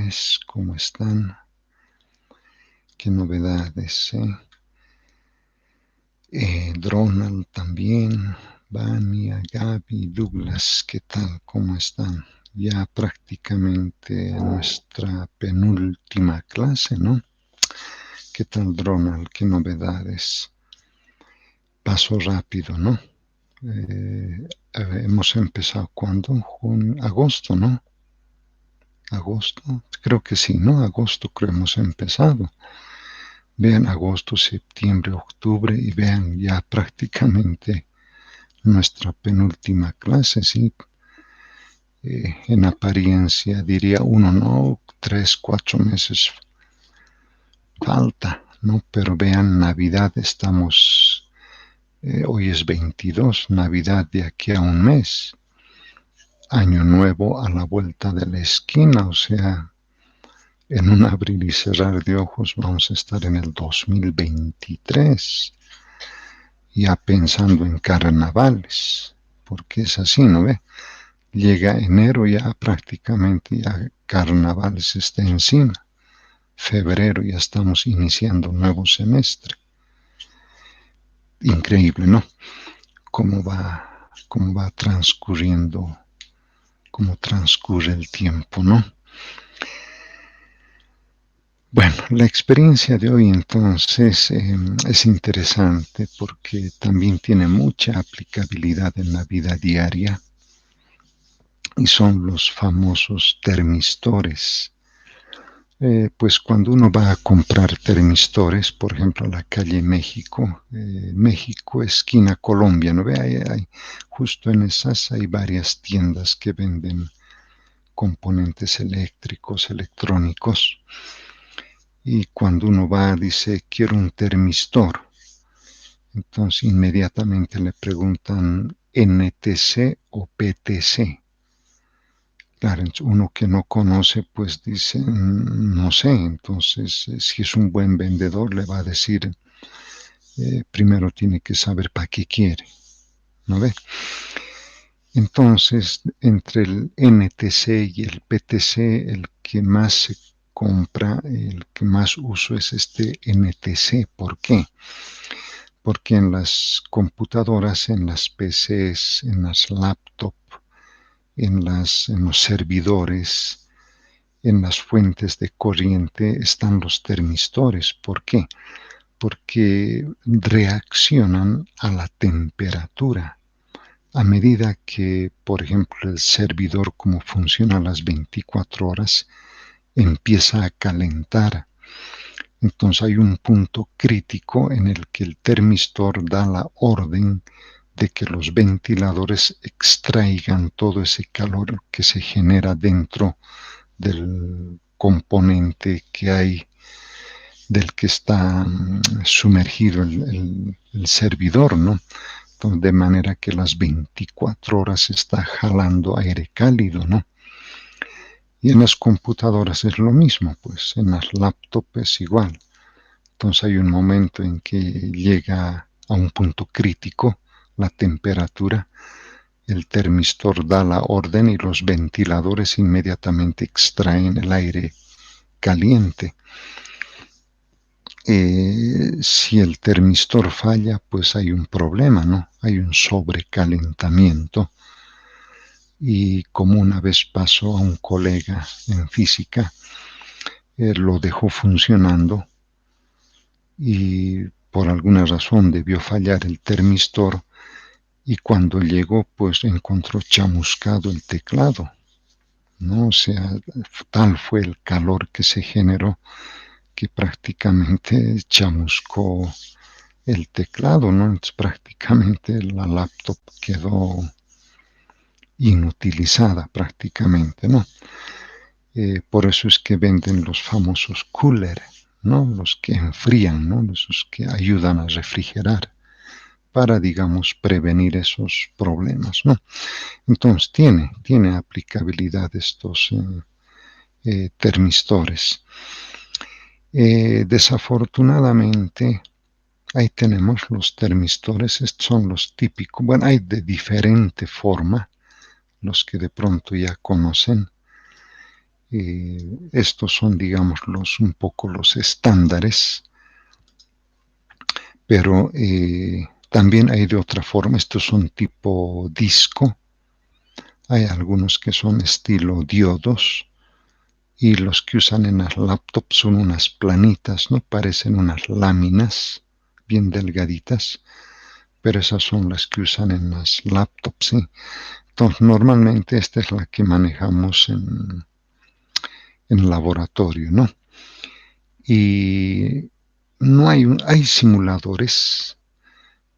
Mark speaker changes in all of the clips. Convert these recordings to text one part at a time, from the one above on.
Speaker 1: noches, ¿cómo están? ¿Qué novedades? Ronald también, Vania, Gaby, Douglas, ¿qué tal? ¿Cómo están? Ya prácticamente nuestra penúltima clase, ¿no? ¿Qué tal, Ronald? ¿Qué novedades? Paso rápido, ¿no? Hemos empezado ¿cuándo? Agosto, ¿no? Agosto, creo que sí, ¿no? Agosto creo hemos empezado. Vean agosto, septiembre, octubre y vean ya prácticamente nuestra penúltima clase, ¿sí? En apariencia diría uno, no, 3, 4 meses falta, ¿no? Pero vean, Navidad estamos, hoy es 22, Navidad de aquí a un mes, Año Nuevo a la vuelta de la esquina, o sea, en un abrir y cerrar de ojos vamos a estar en el 2023, ya pensando en carnavales, porque es así, ¿no ve? Llega enero ya prácticamente ya carnavales está encima. Febrero ya estamos iniciando un nuevo semestre. Increíble, ¿no? Cómo va transcurriendo, cómo transcurre el tiempo, ¿no? Bueno, la experiencia de hoy entonces es interesante porque también tiene mucha aplicabilidad en la vida diaria y son los famosos termistores. Pues cuando uno va a comprar termistores, por ejemplo, a la calle México, México esquina Colombia, ¿no ve? Justo en esas hay varias tiendas que venden componentes eléctricos, electrónicos. Y cuando uno va, dice, quiero un termistor. Entonces inmediatamente le preguntan NTC o PTC. Claro, uno que no conoce, pues dice, no sé. Entonces, si es un buen vendedor, le va a decir, primero tiene que saber para qué quiere, ¿no ve? Entonces, entre el NTC y el PTC, el que más se compra, el que más uso es este NTC. ¿Por qué? Porque en las computadoras, en las PCs, en las laptops, en los servidores, en las fuentes de corriente están los termistores. ¿Por qué? Porque reaccionan a la temperatura. A medida que, por ejemplo, el servidor, como funciona a las 24 horas, empieza a calentar. Entonces hay un punto crítico en el que el termistor da la orden de que los ventiladores extraigan todo ese calor que se genera dentro del componente que hay, del que está sumergido el servidor, ¿no? Entonces, de manera que las 24 horas está jalando aire cálido, ¿no? Y en las computadoras es lo mismo, pues en las laptops es igual. Entonces hay un momento en que llega a un punto crítico la temperatura, el termistor da la orden y los ventiladores inmediatamente extraen el aire caliente. Si el termistor falla, pues hay un problema, ¿no? Hay un sobrecalentamiento. Y como una vez pasó a un colega en física, lo dejó funcionando y por alguna razón debió fallar el termistor y cuando llegó pues encontró chamuscado el teclado, ¿no? O sea, tal fue el calor que se generó que prácticamente chamuscó el teclado, ¿no? Entonces prácticamente la laptop quedó inutilizada prácticamente, ¿no? Por eso es que venden los famosos cooler, ¿no? Los que enfrían, ¿no? Esos que ayudan a refrigerar para, digamos, prevenir esos problemas, ¿no? Entonces tiene aplicabilidad estos termistores. Desafortunadamente, ahí tenemos los termistores, estos son los típicos. Bueno, hay de diferente forma, los que de pronto ya conocen. Estos son, digamos, un poco los estándares, pero también hay de otra forma. Estos son tipo disco. Hay algunos que son estilo diodos, y los que usan en las laptops son unas planitas, ¿no? Parecen unas láminas bien delgaditas, pero esas son las que usan en las laptops, ¿sí? Entonces, normalmente esta es la que manejamos en laboratorio, ¿no? Y no hay simuladores,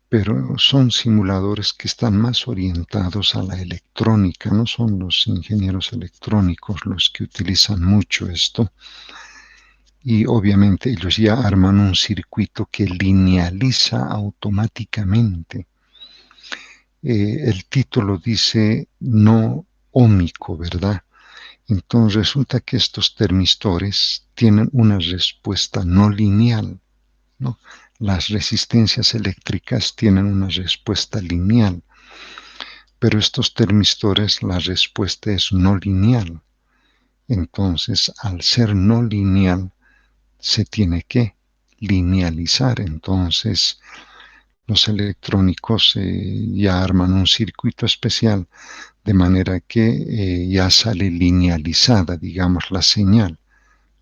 Speaker 1: pero son simuladores que están más orientados a la electrónica, no son los ingenieros electrónicos los que utilizan mucho esto, y obviamente ellos ya arman un circuito que linealiza automáticamente. El título dice no ómico, ¿verdad? Entonces resulta que estos termistores tienen una respuesta no lineal, ¿no? Las resistencias eléctricas tienen una respuesta lineal, pero estos termistores la respuesta es no lineal. Entonces, al ser no lineal, se tiene que linealizar. Entonces, los electrónicos ya arman un circuito especial de manera que ya sale linealizada, digamos, la señal.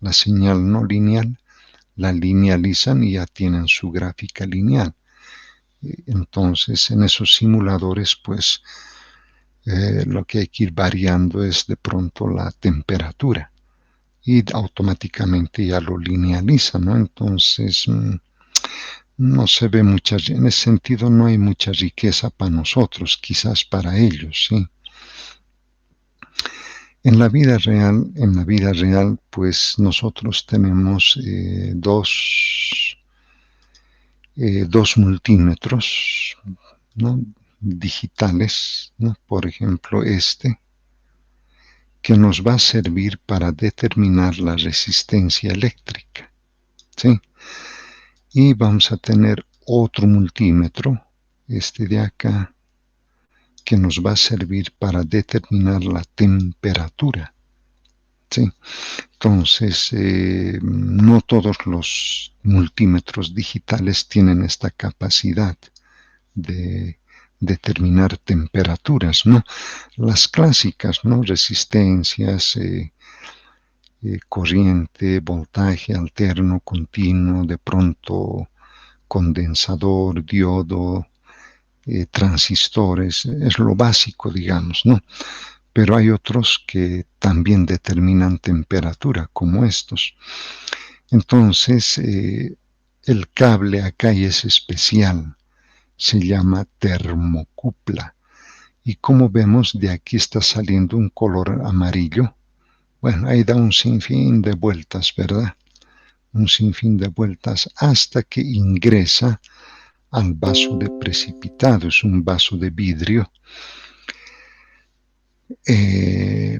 Speaker 1: La señal no lineal la linealizan y ya tienen su gráfica lineal. Entonces, en esos simuladores, pues, lo que hay que ir variando es de pronto la temperatura y automáticamente ya lo linealiza, ¿no? Entonces, no se ve mucha, en ese sentido no hay mucha riqueza para nosotros, quizás para ellos, ¿sí? En la vida real, pues nosotros tenemos dos multímetros, ¿no? Digitales, ¿no? Por ejemplo, que nos va a servir para determinar la resistencia eléctrica, ¿sí? Y vamos a tener otro multímetro, este de acá, que nos va a servir para determinar la temperatura, ¿sí? Entonces, no todos los multímetros digitales tienen esta capacidad de determinar temperaturas, ¿no? Las clásicas, ¿no? Resistencias, corriente, voltaje alterno, continuo, de pronto condensador, diodo, transistores, es lo básico, digamos, ¿no? Pero hay otros que también determinan temperatura, como estos. Entonces, el cable acá es especial, se llama termocupla. Y como vemos, de aquí está saliendo un color amarillo. Bueno, ahí da un sinfín de vueltas, ¿verdad? Un sinfín de vueltas hasta que ingresa al vaso de precipitado. Es un vaso de vidrio.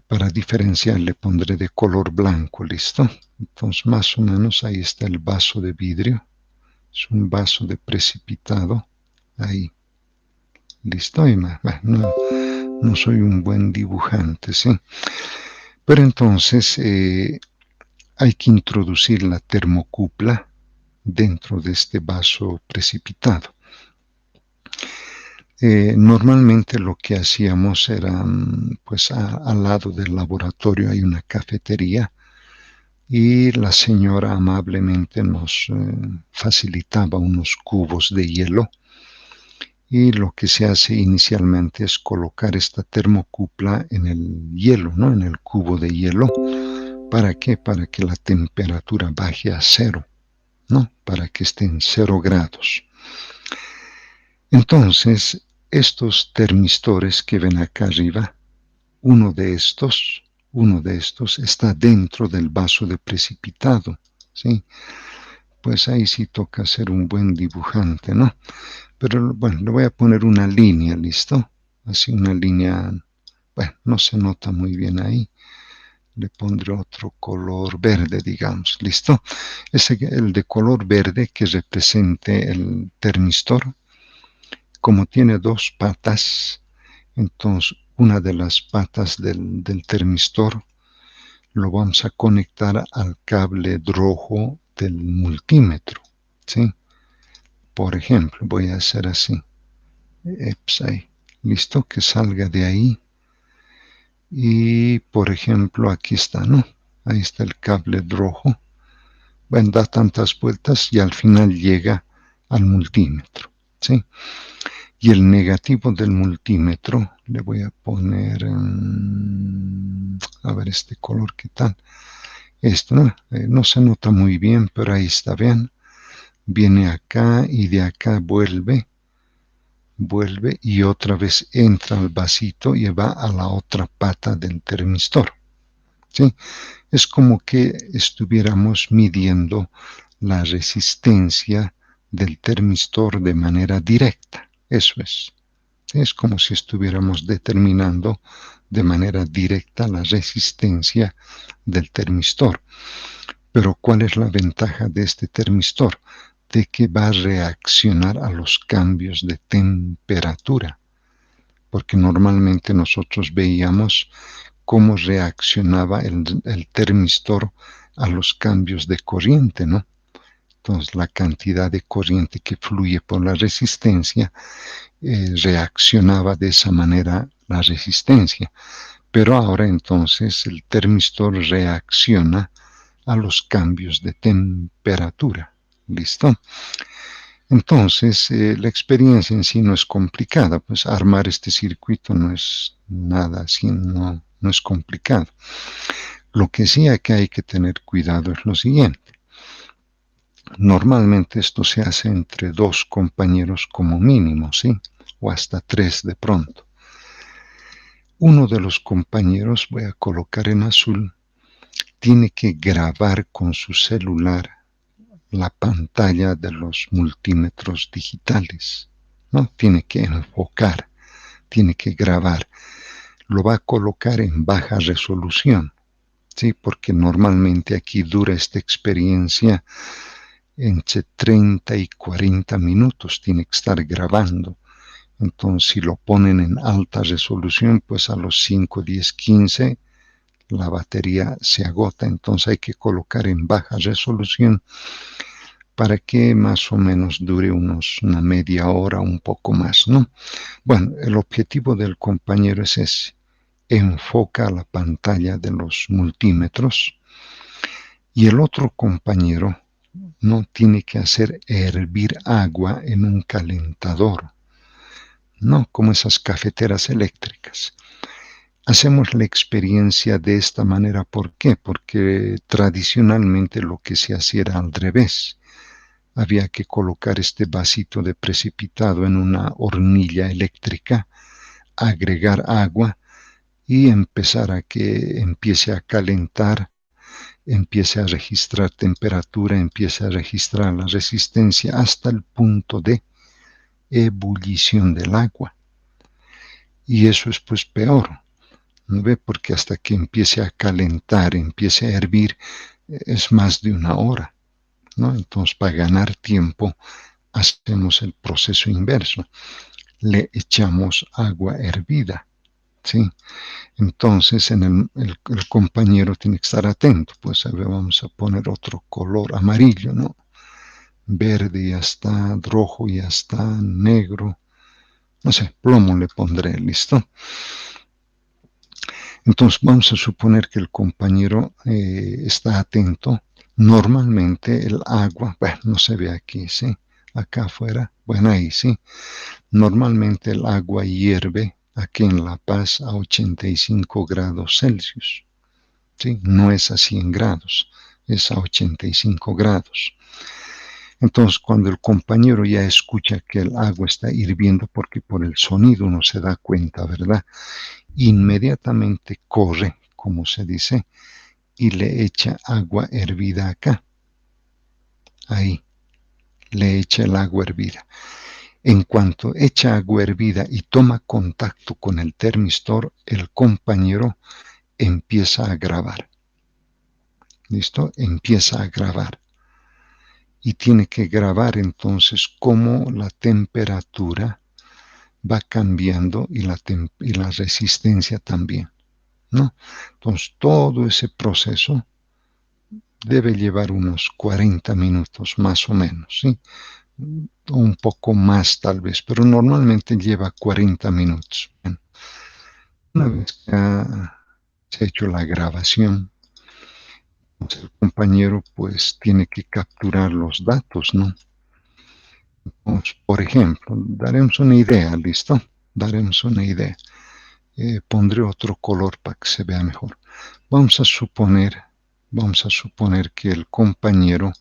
Speaker 1: Para diferenciar le pondré de color blanco, ¿listo? Entonces más o menos ahí está el vaso de vidrio. Es un vaso de precipitado. Ahí, ¿listo? Y bueno, no soy un buen dibujante, ¿sí? Pero entonces hay que introducir la termocupla dentro de este vaso precipitado. Normalmente lo que hacíamos era, pues al lado del laboratorio hay una cafetería y la señora amablemente nos facilitaba unos cubos de hielo, y lo que se hace inicialmente es colocar esta termocupla en el hielo, ¿no? En el cubo de hielo. ¿Para qué? Para que la temperatura baje a cero, ¿no? Para que esté en 0 grados. Entonces, estos termistores que ven acá arriba, uno de estos está dentro del vaso de precipitado, ¿sí? Pues ahí sí toca ser un buen dibujante, ¿no? Pero bueno, le voy a poner una línea, ¿listo? Así una línea, bueno, no se nota muy bien ahí. Le pondré otro color verde, digamos, ¿listo? El de color verde que represente el termistor, como tiene dos patas, entonces una de las patas del termistor lo vamos a conectar al cable rojo del multímetro, ¿sí? Por ejemplo, voy a hacer así, ahí, listo, que salga de ahí. Y, por ejemplo, aquí está, ¿no? Ahí está el cable rojo. Bueno, da tantas vueltas y al final llega al multímetro, ¿sí? Y el negativo del multímetro, le voy a poner, a ver este color, ¿qué tal? Esto, ¿no? No se nota muy bien, pero ahí está, vean. Viene acá y de acá vuelve y otra vez entra al vasito y va a la otra pata del termistor, ¿sí? Es como que estuviéramos midiendo la resistencia del termistor de manera directa. Eso es. Es como si estuviéramos determinando de manera directa la resistencia del termistor. Pero ¿cuál es la ventaja de este termistor? De que va a reaccionar a los cambios de temperatura. Porque normalmente nosotros veíamos cómo reaccionaba el termistor a los cambios de corriente, ¿no? Entonces, la cantidad de corriente que fluye por la resistencia reaccionaba de esa manera la resistencia. Pero ahora entonces el termistor reacciona a los cambios de temperatura. ¿Listo? Entonces, la experiencia en sí no es complicada, pues armar este circuito no es nada así, no es complicado. Lo que sí hay que tener cuidado es lo siguiente. Normalmente esto se hace entre dos compañeros como mínimo, ¿sí? O hasta tres de pronto. Uno de los compañeros, voy a colocar en azul, tiene que grabar con su celular la pantalla de los multímetros digitales, ¿no? Tiene que enfocar, tiene que grabar. Lo va a colocar en baja resolución, ¿sí? Porque normalmente aquí dura esta experiencia entre 30 y 40 minutos, tiene que estar grabando. Entonces, si lo ponen en alta resolución, pues a los 5, 10, 15, la batería se agota. Entonces hay que colocar en baja resolución para que más o menos dure una media hora, un poco más, ¿no? Bueno, el objetivo del compañero es ese. Enfoca la pantalla de los multímetros y el otro compañero no tiene que hacer hervir agua en un calentador, no como esas cafeteras eléctricas. Hacemos la experiencia de esta manera, ¿por qué? Porque tradicionalmente lo que se hacía era al revés. Había que colocar este vasito de precipitado en una hornilla eléctrica, agregar agua y empezar a que empiece a calentar, empiece a registrar temperatura, empiece a registrar la resistencia hasta el punto de ebullición del agua. Y eso es pues peor, ¿no ve? Porque hasta que empiece a calentar, empiece a hervir, es más de una hora, ¿no? Entonces, para ganar tiempo, hacemos el proceso inverso. Le echamos agua hervida, ¿sí? Entonces, el compañero tiene que estar atento. Pues a ver, vamos a poner otro color amarillo, ¿no? Verde ya está, rojo ya está, negro. No sé, plomo le pondré, ¿listo? Entonces vamos a suponer que el compañero está atento. Normalmente el agua, bueno, no se ve aquí, ¿sí? Acá afuera, bueno, ahí sí. Normalmente el agua hierve aquí en La Paz a 85 grados Celsius, ¿sí? No es a 100 grados, es a 85 grados. Entonces, cuando el compañero ya escucha que el agua está hirviendo, porque por el sonido uno se da cuenta, ¿verdad? Inmediatamente corre, como se dice, y le echa agua hervida acá. Ahí, le echa el agua hervida. En cuanto echa agua hervida y toma contacto con el termistor, el compañero empieza a grabar. ¿Listo? Empieza a grabar. Y tiene que grabar entonces cómo la temperatura va cambiando y la resistencia también. ¿no? Entonces, todo ese proceso debe llevar unos 40 minutos más o menos, ¿sí? Un poco más tal vez, pero normalmente lleva 40 minutos. Bueno, una vez que se ha hecho la grabación, pues el compañero pues tiene que capturar los datos, ¿no? Entonces, por ejemplo, daremos una idea, ¿listo? Daremos una idea. Pondré otro color para que se vea mejor. Vamos a suponer que el compañero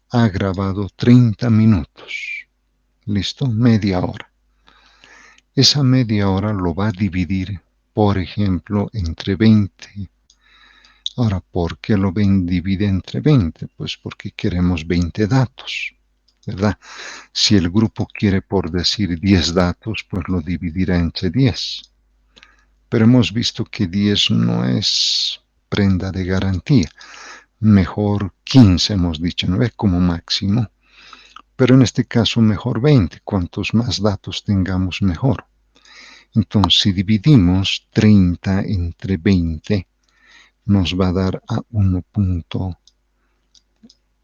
Speaker 1: ha grabado 30 minutos. ¿Listo? Media hora. Esa media hora lo va a dividir, por ejemplo, entre 20. Ahora, ¿por qué lo divide entre 20? Pues porque queremos 20 datos, ¿verdad? Si el grupo quiere, por decir, 10 datos, pues lo dividirá entre 10. Pero hemos visto que 10 no es prenda de garantía. Mejor 15 hemos dicho, ¿no? Como máximo. Pero en este caso mejor 20. Cuantos más datos tengamos, mejor. Entonces, si dividimos 30 entre 20, nos va a dar a 1.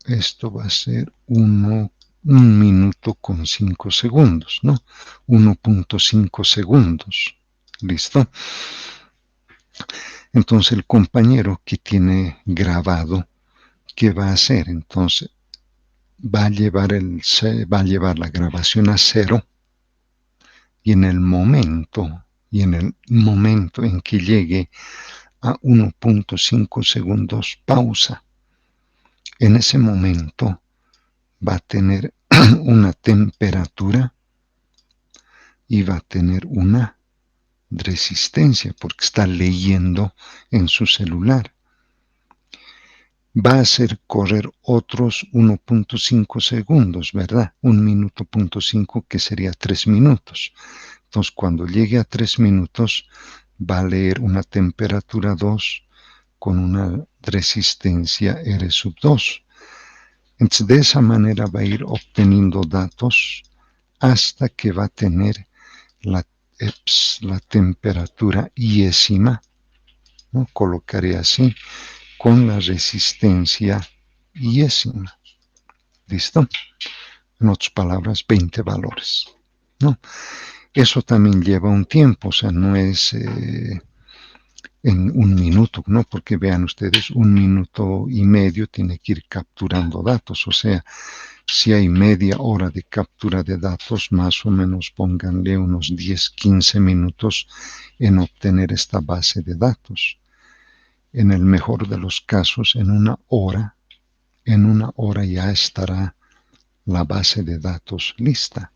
Speaker 1: Esto va a ser 1 minuto con 5 segundos, ¿no? 1.5 segundos. ¿Listo? Entonces el compañero que tiene grabado, ¿qué va a hacer? Entonces va a llevar la grabación a 0 y en el momento en que llegue a 1.5 segundos pausa. En ese momento va a tener una temperatura y va a tener una resistencia porque está leyendo en su celular. Va a hacer correr otros 1.5 segundos, ¿verdad? 1 minuto.5 que sería 3 minutos. Entonces, cuando llegue a 3 minutos, va a leer una temperatura 2 con una resistencia R sub 2. Entonces, de esa manera va a ir obteniendo datos hasta que va a tener la temperatura iésima, ¿no? Colocaré así, con la resistencia iésima. ¿Listo? En otras palabras, 20 valores, ¿no? Eso también lleva un tiempo, o sea, no es en 1 minuto, ¿no? Porque vean ustedes, 1 minuto y medio tiene que ir capturando datos, o sea, si hay media hora de captura de datos, más o menos pónganle unos 10, 15 minutos en obtener esta base de datos. En el mejor de los casos, en una hora ya estará la base de datos lista,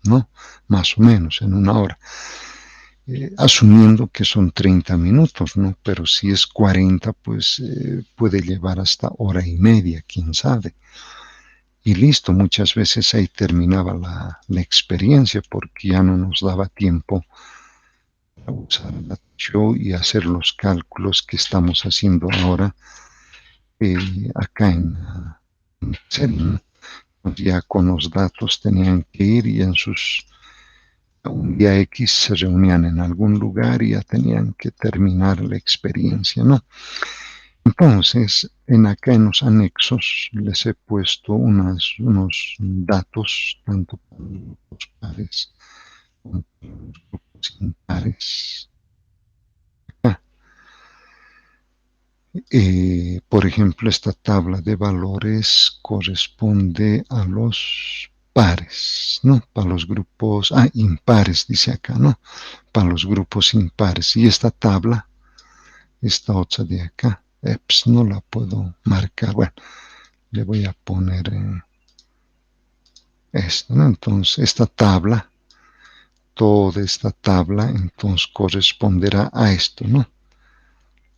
Speaker 1: ¿no? Más o menos en una hora. Asumiendo que son 30 minutos, ¿no? Pero si es 40, pues puede llevar hasta hora y media, quién sabe. Y listo, muchas veces ahí terminaba la experiencia porque ya no nos daba tiempo a usar la show y hacer los cálculos que estamos haciendo ahora acá en serio. Ya con los datos tenían que ir y un día X se reunían en algún lugar y ya tenían que terminar la experiencia, ¿no? Entonces, acá en los anexos les he puesto unos datos, tanto para los grupos pares como para los grupos impares. Por ejemplo, esta tabla de valores corresponde a los pares, ¿no? Para los grupos, impares, dice acá, ¿no? Para los grupos impares. Y esta tabla, esta otra de acá, pues no la puedo marcar. Bueno, le voy a poner esto, ¿no? Entonces, toda esta tabla, entonces corresponderá a esto, ¿no?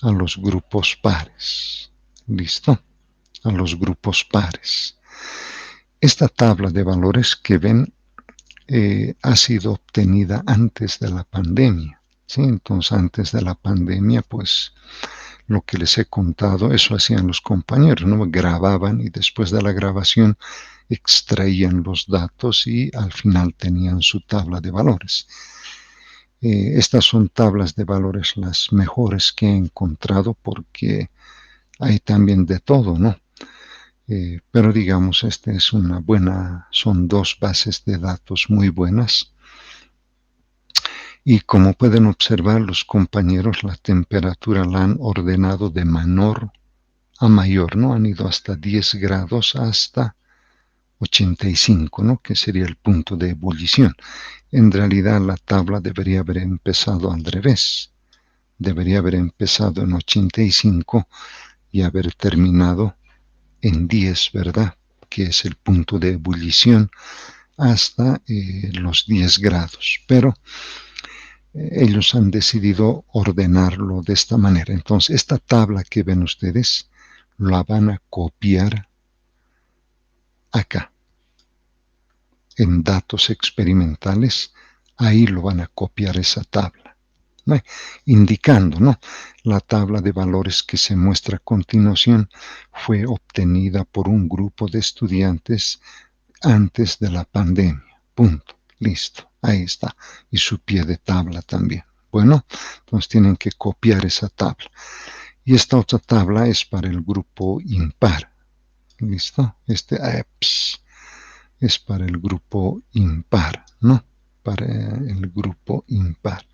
Speaker 1: A los grupos pares. ¿Listo? A los grupos pares. Esta tabla de valores que ven ha sido obtenida antes de la pandemia. ¿Sí? Entonces, antes de la pandemia, pues lo que les he contado, eso hacían los compañeros, ¿no? Grababan y después de la grabación extraían los datos y al final tenían su tabla de valores. Estas son tablas de valores las mejores que he encontrado porque hay también de todo, ¿no? Pero digamos, esta es una buena, son dos bases de datos muy buenas. Y como pueden observar los compañeros, la temperatura la han ordenado de menor a mayor, ¿no? Han ido hasta 10 grados hasta 85, ¿no? Que sería el punto de ebullición. En realidad la tabla debería haber empezado al revés. Debería haber empezado en 85 y haber terminado en 10, ¿verdad? Que es el punto de ebullición hasta los 10 grados. Pero ellos han decidido ordenarlo de esta manera. Entonces, esta tabla que ven ustedes la van a copiar acá, en datos experimentales. Ahí lo van a copiar esa tabla, ¿no? Indicando, ¿no? La tabla de valores que se muestra a continuación fue obtenida por un grupo de estudiantes antes de la pandemia. Punto. Listo. Ahí está. Y su pie de tabla también. Bueno, entonces tienen que copiar esa tabla. Y esta otra tabla es para el grupo impar. ¿Listo? Es para el grupo impar, ¿no? Para el grupo impar.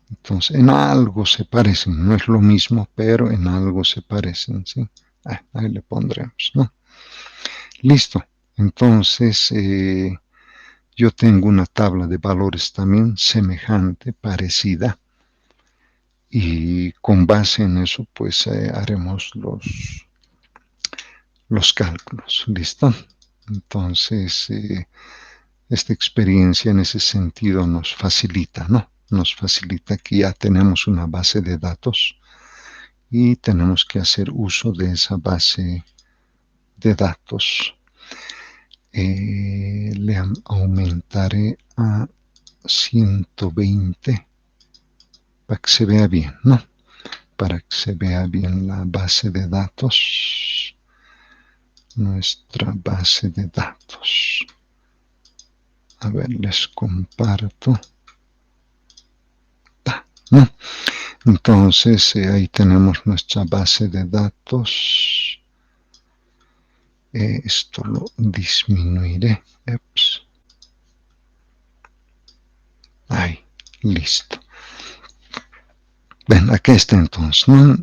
Speaker 1: Entonces, en algo se parecen. No es lo mismo, pero en algo se parecen, ¿sí? Ahí le pondremos, ¿no? Listo. Entonces, yo tengo una tabla de valores también semejante, parecida, y con base en eso, pues haremos los cálculos. ¿Listo? Entonces, esta experiencia en ese sentido nos facilita, ¿no? Nos facilita que ya tenemos una base de datos y tenemos que hacer uso de esa base de datos. Le aumentaré a 120 para que se vea bien, ¿no? Para que se vea bien la base de datos, nuestra base de datos. A ver, les comparto. ¿No? Entonces, ahí tenemos nuestra base de datos. Esto lo disminuiré. Ups. Ahí, listo. Ven, aquí está entonces, ¿no?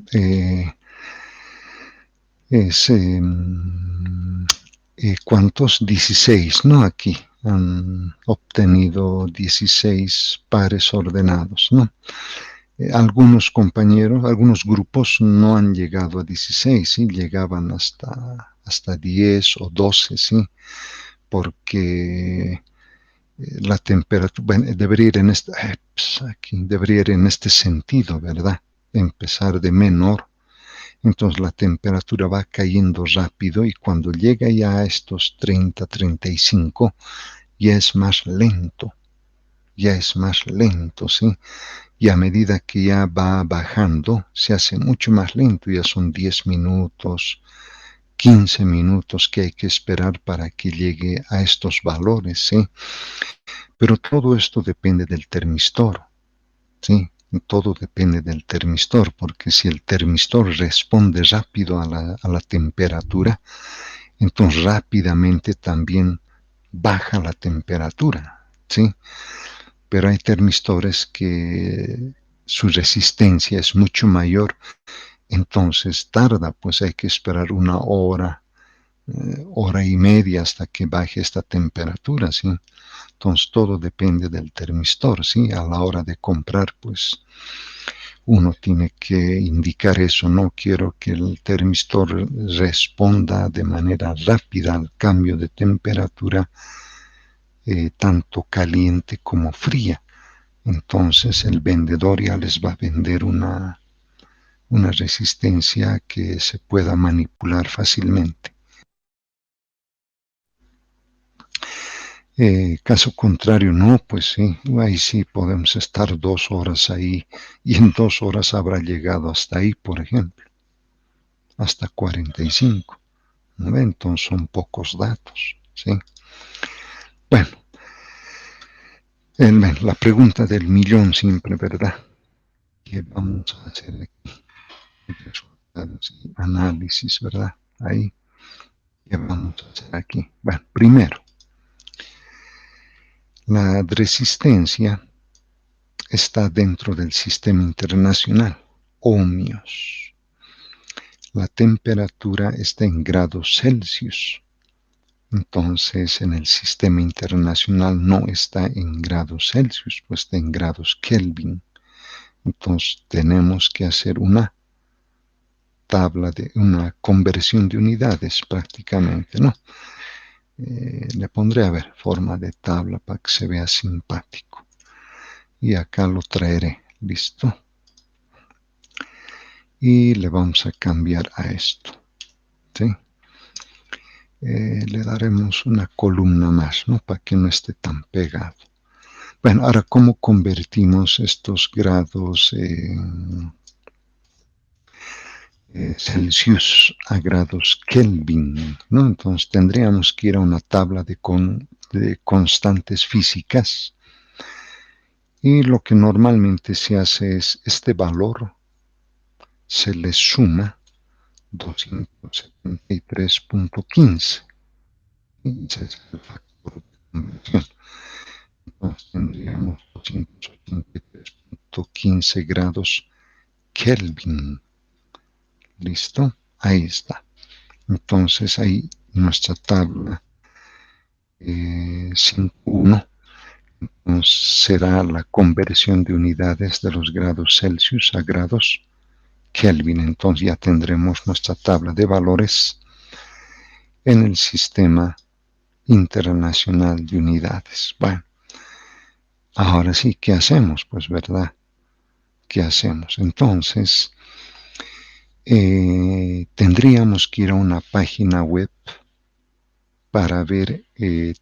Speaker 1: ¿Cuántos? 16, ¿no? Aquí han obtenido 16 pares ordenados, ¿no? Algunos compañeros, algunos grupos no han llegado a 16, ¿sí? Llegaban hasta 10 o 12, ¿sí? Porque la temperatura, bueno, debería ir en este, pues aquí, debería ir en este sentido, ¿verdad? Empezar de menor. Entonces la temperatura va cayendo rápido y cuando llega ya a estos 30, 35, ya es más lento, ¿sí? Y a medida que ya va bajando, se hace mucho más lento, ya son 10 minutos, 15 minutos que hay que esperar para que llegue a estos valores, ¿sí? Pero todo esto depende del termistor, ¿sí? Todo depende del termistor, porque si el termistor responde rápido a la temperatura, entonces rápidamente también baja la temperatura, ¿sí? Pero hay termistores que su resistencia es mucho mayor, entonces tarda, pues hay que esperar una hora, hora y media hasta que baje esta temperatura, ¿sí? Entonces todo depende del termistor, ¿sí? A la hora de comprar, pues uno tiene que indicar eso. No quiero que el termistor responda de manera rápida al cambio de temperatura, tanto caliente como fría. Entonces el vendedor ya les va a vender una resistencia que se pueda manipular fácilmente. Caso contrario, no, pues sí, ahí sí podemos estar 2 horas ahí y en 2 horas habrá llegado hasta ahí, por ejemplo, hasta 45, ¿no? Entonces son pocos datos, ¿sí? Bueno, La pregunta del millón siempre, ¿verdad? ¿Qué vamos a hacer aquí? Resultados y análisis, ¿verdad? Ahí, ¿qué vamos a hacer aquí? Bueno, primero, la resistencia está dentro del sistema internacional, ohmios. La temperatura está en grados Celsius. Entonces, en el sistema internacional no está en grados Celsius, pues está en grados Kelvin. Entonces, tenemos que hacer una una conversión de unidades prácticamente, ¿no? Le pondré, a ver, forma de tabla para que se vea simpático. Y acá lo traeré, ¿listo? Y le vamos a cambiar a esto, ¿sí? Le daremos una columna más, ¿no? Para que no esté tan pegado. Bueno, ahora, ¿cómo convertimos estos grados Celsius a grados Kelvin, ¿no? Entonces tendríamos que ir a una tabla de constantes físicas y lo que normalmente se hace es este valor se le suma 273.15. Ese es el factor de conversión. Entonces tendríamos 283.15 grados Kelvin. ¿Listo? Ahí está. Entonces ahí nuestra tabla 5.1 será la conversión de unidades de los grados Celsius a grados Kelvin. Entonces ya tendremos nuestra tabla de valores en el sistema internacional de unidades. Bueno, ahora sí, ¿qué hacemos? Pues, ¿verdad? ¿Qué hacemos? Entonces, tendríamos que ir a una página web para ver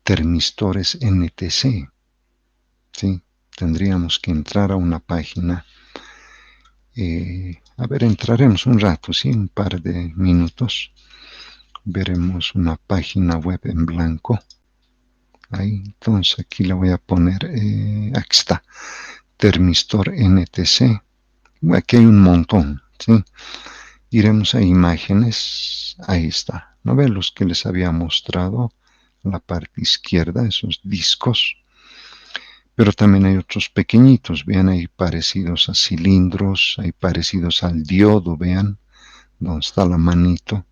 Speaker 1: termistores NTC, ¿sí? Tendríamos que entrar a una página. A ver, entraremos un rato, ¿sí? Un par de minutos. Veremos una página web en blanco. Ahí, entonces aquí le voy a poner, aquí está, termistor NTC. Aquí hay un montón, ¿sí? Iremos a imágenes, ahí está. ¿No ven los que les había mostrado? La parte izquierda, esos discos. Pero también hay otros pequeñitos, vean, hay parecidos a cilindros, hay parecidos al diodo, vean, donde está la manito.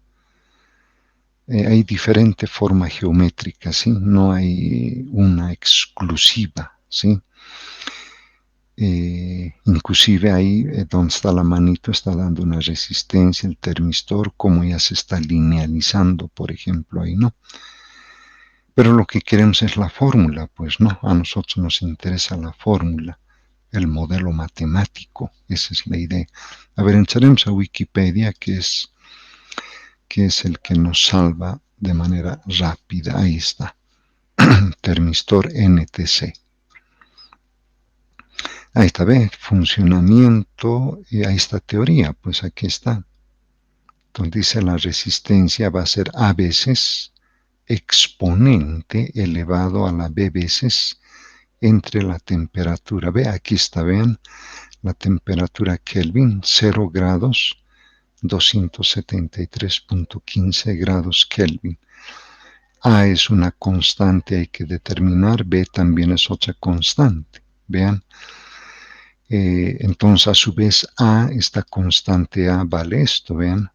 Speaker 1: Hay diferente forma geométrica, ¿sí? No hay una exclusiva, ¿sí? Inclusive ahí donde está la manito está dando una resistencia, el termistor, como ya se está linealizando, por ejemplo, ahí, ¿no? Pero lo que queremos es la fórmula, pues, ¿no? A nosotros nos interesa la fórmula, el modelo matemático, esa es la idea. A ver, entraremos a Wikipedia, que es el que nos salva de manera rápida. Ahí está, termistor NTC. Ahí está, ve, funcionamiento, y ahí está teoría, pues aquí está. Entonces dice la resistencia va a ser A veces exponente elevado a la B veces entre la temperatura. Ve, aquí está, vean, la temperatura Kelvin, 0 grados, 273.15 grados Kelvin. A es una constante, hay que determinar, B también es otra constante, vean. Entonces, a su vez, A, esta constante A vale esto, vean,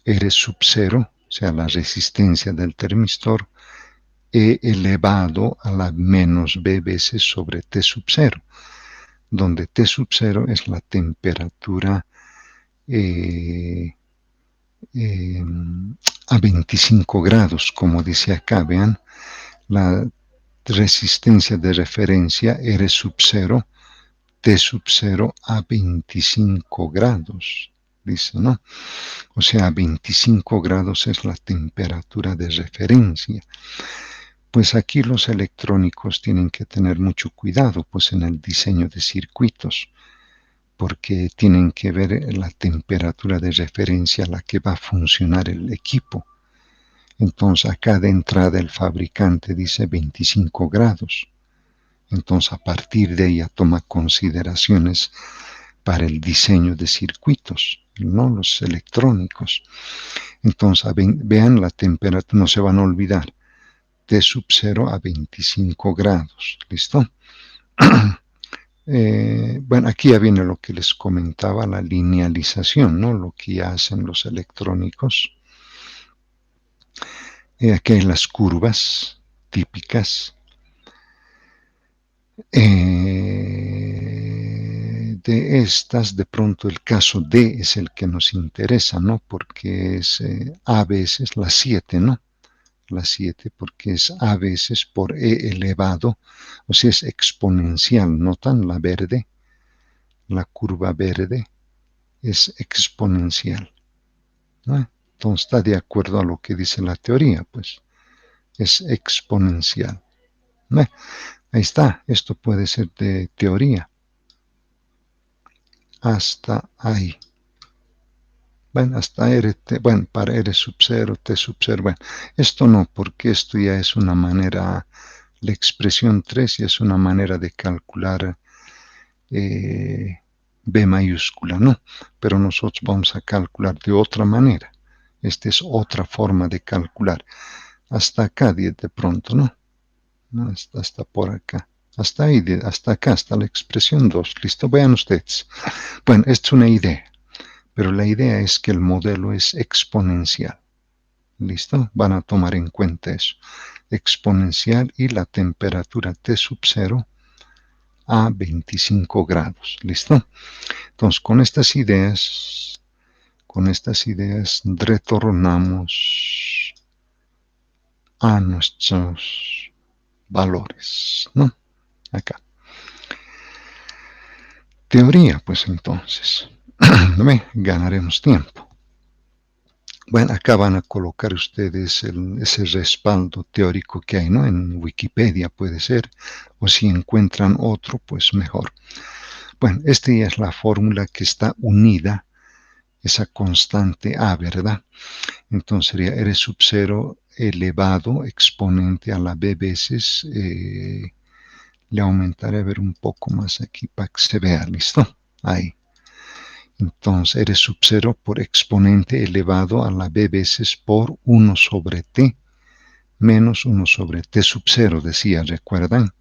Speaker 1: R sub 0, o sea, la resistencia del termistor, E elevado a la menos B veces sobre T sub 0, donde T sub 0 es la temperatura a 25 grados, como dice acá, vean, la resistencia de referencia R sub 0, T sub 0 a 25 grados, dice, ¿no? O sea, 25 grados es la temperatura de referencia. Pues aquí los electrónicos tienen que tener mucho cuidado, pues en el diseño de circuitos, porque tienen que ver la temperatura de referencia a la que va a funcionar el equipo. Entonces acá de entrada el fabricante dice 25 grados. Entonces, a partir de ella toma consideraciones para el diseño de circuitos, ¿no? Los electrónicos. Entonces, vean la temperatura, no se van a olvidar, T sub 0 a 25 grados, ¿listo? Bueno, aquí ya viene lo que les comentaba, la linealización, ¿no? Lo que ya hacen los electrónicos. Aquí hay las curvas típicas. De estas, de pronto el caso D es el que nos interesa, ¿no? Porque es A veces la 7, ¿no? La 7 porque es A veces por E elevado, o sea, es exponencial, ¿notan? La verde, la curva verde es exponencial, ¿no? Entonces está de acuerdo a lo que dice la teoría, pues es exponencial, ¿no? Ahí está, esto puede ser de teoría. Hasta ahí. Bueno, hasta RT, bueno, para R sub 0, T sub 0, bueno, esto no, porque esto ya es una manera, la expresión 3 ya es una manera de calcular B mayúscula, ¿no? Pero nosotros vamos a calcular de otra manera. Esta es otra forma de calcular. Hasta acá de pronto, ¿no? Hasta por acá. Hasta ahí, hasta acá, hasta la expresión 2. Listo, vean ustedes. Bueno, esto es una idea, pero la idea es que el modelo es exponencial. ¿Listo? Van a tomar en cuenta eso. Exponencial y la temperatura T sub 0 a 25 grados. ¿Listo? Entonces, con estas ideas retornamos a nuestros valores, ¿no? Acá. Teoría, pues entonces, ganaremos tiempo. Bueno, acá van a colocar ustedes ese respaldo teórico que hay, ¿no? En Wikipedia puede ser, o si encuentran otro, pues mejor. Bueno, esta ya es la fórmula que está unida, esa constante A, ¿verdad? Entonces sería R sub 0 elevado exponente a la B veces, le aumentaré a ver un poco más aquí para que se vea, ¿listo? Ahí. Entonces R sub 0 por exponente elevado a la B veces por 1 sobre T menos 1 sobre T sub 0, decía, ¿recuerdan?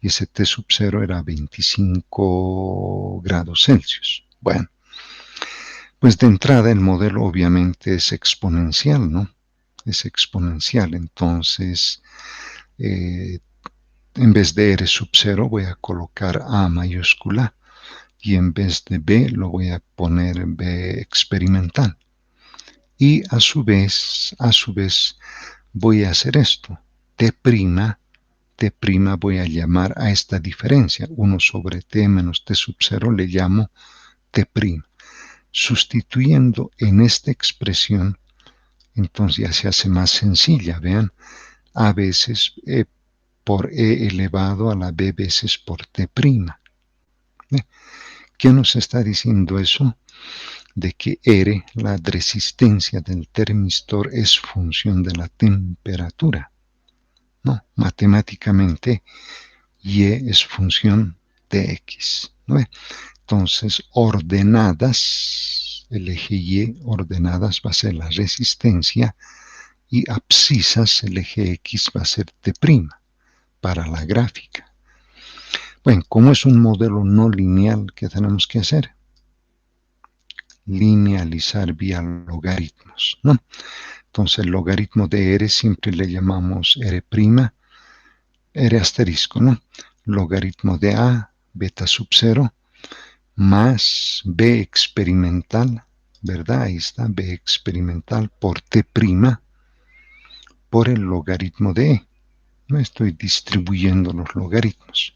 Speaker 1: Y ese T sub 0 era 25 grados Celsius. Bueno, pues de entrada el modelo obviamente es exponencial, ¿no? Es exponencial, entonces en vez de R sub 0 voy a colocar A mayúscula y en vez de B lo voy a poner B experimental. Y a su vez voy a hacer esto. T', T' voy a llamar a esta diferencia. 1 sobre T menos T sub 0 le llamo T'. Sustituyendo en esta expresión, entonces ya se hace más sencilla, vean, A veces por E elevado a la B veces por T'. ¿Qué nos está diciendo eso? De que R, la resistencia del termistor, es función de la temperatura. No, matemáticamente Y es función de X. ¿No? Entonces, ordenadas, el eje Y, ordenadas va a ser la resistencia y abscisas, el eje X va a ser T' para la gráfica. Bueno, como es un modelo no lineal, ¿qué tenemos que hacer? Linealizar vía logaritmos, ¿no? Entonces, el logaritmo de R siempre le llamamos R', R asterisco, ¿no? Logaritmo de A, beta sub 0, más B experimental, ¿verdad? Ahí está, B experimental por T' por el logaritmo de E. No estoy distribuyendo los logaritmos.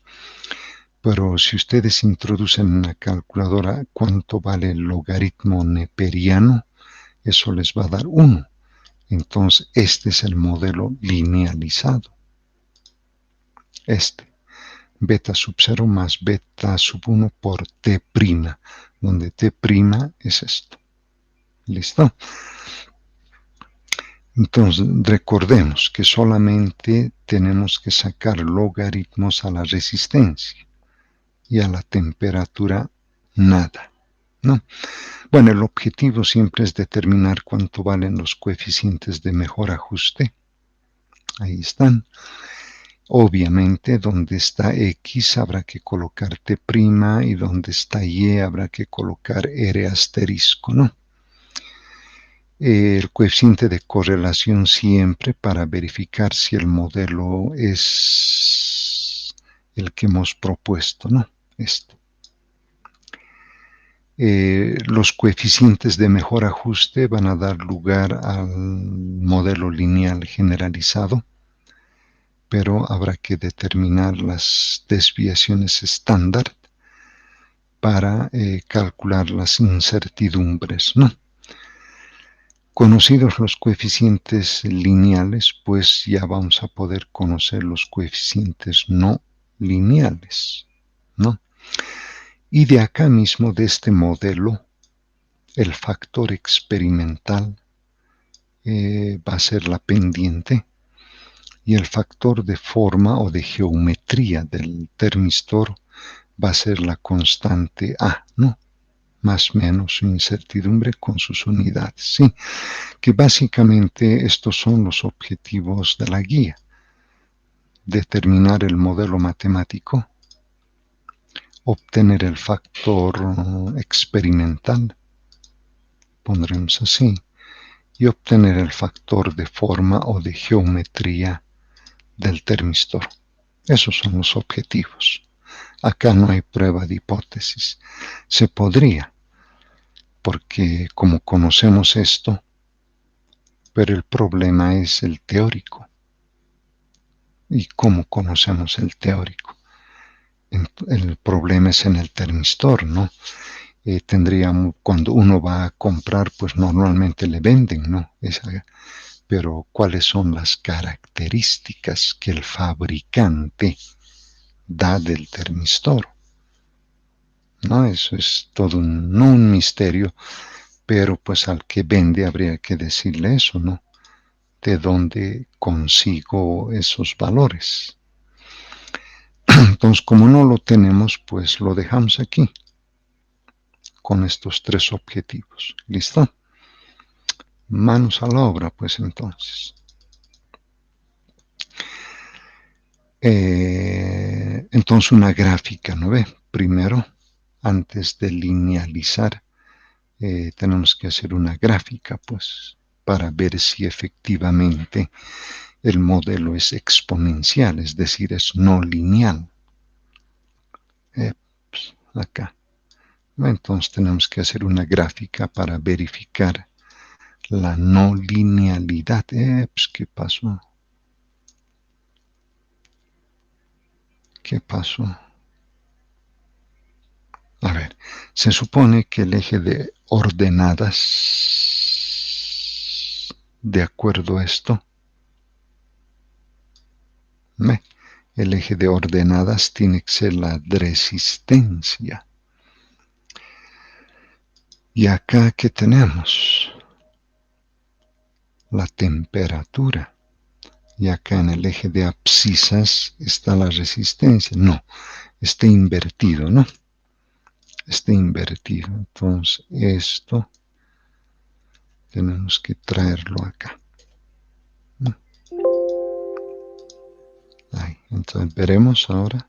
Speaker 1: Pero si ustedes introducen en la calculadora cuánto vale el logaritmo neperiano, eso les va a dar 1. Entonces, este es el modelo linealizado. Beta sub 0 más beta sub 1 por T', donde T' es esto. ¿Listo? Entonces, recordemos que solamente tenemos que sacar logaritmos a la resistencia y a la temperatura nada, ¿no? Bueno, el objetivo siempre es determinar cuánto valen los coeficientes de mejor ajuste. Ahí están. Obviamente, donde está X habrá que colocar T' y donde está Y habrá que colocar R asterisco, ¿no? El coeficiente de correlación siempre para verificar si el modelo es el que hemos propuesto, ¿no? Los coeficientes de mejor ajuste van a dar lugar al modelo lineal generalizado, pero habrá que determinar las desviaciones estándar para calcular las incertidumbres, ¿no? Conocidos los coeficientes lineales, pues ya vamos a poder conocer los coeficientes no lineales, ¿no? Y de acá mismo, de este modelo, el factor experimental va a ser la pendiente y el factor de forma o de geometría del termistor va a ser la constante A, ¿no? Más o menos su incertidumbre con sus unidades, ¿sí? Que básicamente estos son los objetivos de la guía. Determinar el modelo matemático, obtener el factor experimental, pondremos así, y obtener el factor de forma o de geometría del termistor. Esos son los objetivos. Acá no hay prueba de hipótesis. Se podría, porque como conocemos esto, pero el problema es el teórico. ¿Y cómo conocemos el teórico? El problema es en el termistor, ¿no? Tendríamos, cuando uno va a comprar, pues normalmente le venden, ¿no? Pero ¿cuáles son las características que el fabricante da del termistor? ¿No? Eso es todo no un misterio, pero pues al que vende habría que decirle eso, ¿no? ¿De dónde consigo esos valores? Entonces, como no lo tenemos, pues lo dejamos aquí, con estos tres objetivos. ¿Listo? Manos a la obra, pues entonces. Entonces una gráfica, ¿no ve? Primero, antes de linealizar, tenemos que hacer una gráfica, pues, para ver si efectivamente el modelo es exponencial, es decir, es no lineal. Pues, acá. Entonces tenemos que hacer una gráfica para verificar la no linealidad. Pues, ¿qué pasó? ¿Qué pasó? A ver, se supone que el eje de ordenadas, de acuerdo a esto, el eje de ordenadas tiene que ser la resistencia. Y acá, ¿qué tenemos? La temperatura. Y acá en el eje de abscisas está la resistencia. No, está invertido, ¿no? Está invertido. Entonces, esto tenemos que traerlo acá. Ahí. Entonces, veremos ahora.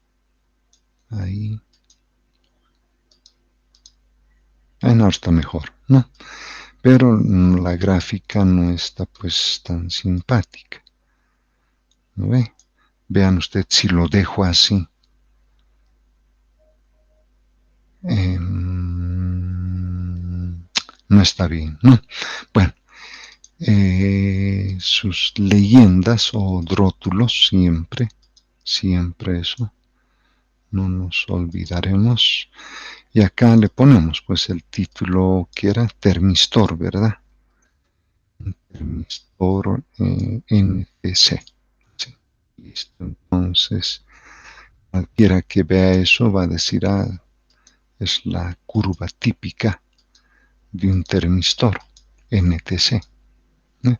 Speaker 1: Ahí. Ahí no está mejor, ¿no? Pero la gráfica no está pues tan simpática. ¿No ve? Vean usted si lo dejo así. No está bien, ¿no? Bueno, sus leyendas o rótulos siempre, siempre eso, no nos olvidaremos. Y acá le ponemos pues el título que era termistor, ¿verdad? Termistor NTC. Sí, listo. Entonces, cualquiera que vea eso va a decir, es la curva típica de un termistor NTC. ¿eh?